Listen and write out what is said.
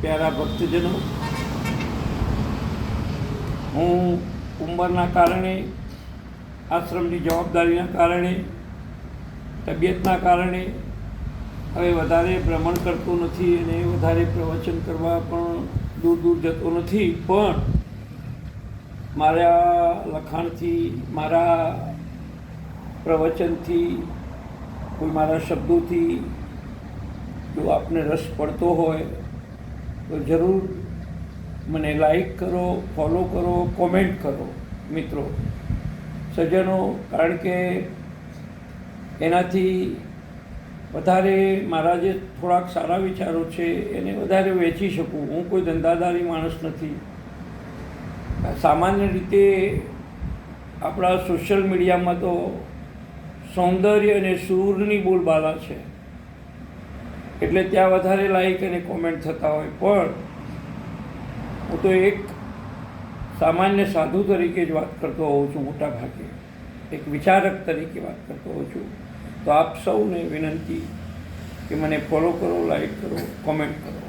પ્યારા ભક્તજનો, હું ઉંમરના કારણે, આશ્રમની જવાબદારીના કારણે, તબિયતના કારણે હવે વધારે ભ્રમણ કરતો નથી અને વધારે પ્રવચન કરવા પણ દૂર દૂર જતો નથી. પણ મારા લખાણથી, મારા પ્રવચનથી, કોઈ મારા શબ્દોથી જો આપને રસ પડતો હોય તો જરૂર મને લાઈક કરો, ફોલો કરો, કોમેન્ટ કરો મિત્રો, સજ્જનો. કારણ કે એનાથી વધારે મારા જે થોડાક સારા વિચારો છે એને વધારે વેચી શકું. હું કોઈ ધંધાદારી માણસ નથી. સામાન્ય રીતે આપણા સોશિયલ મીડિયામાં તો સૌંદર્ય અને સૂરની બોલબાલા છે, એટલે ત્યાં વધારે લાઈક અને કોમેન્ટ થતા હોય. પણ હું તો એક સામાન્ય સાધુ તરીકે જ વાત કરતો હોઉં છું, મોટા ભાગે એક વિચારક તરીકે વાત કરતો હોઉં છું. તો આપ સૌને વિનંતી કે મને ફોલો કરો, લાઈક કરો, કોમેન્ટ કરો.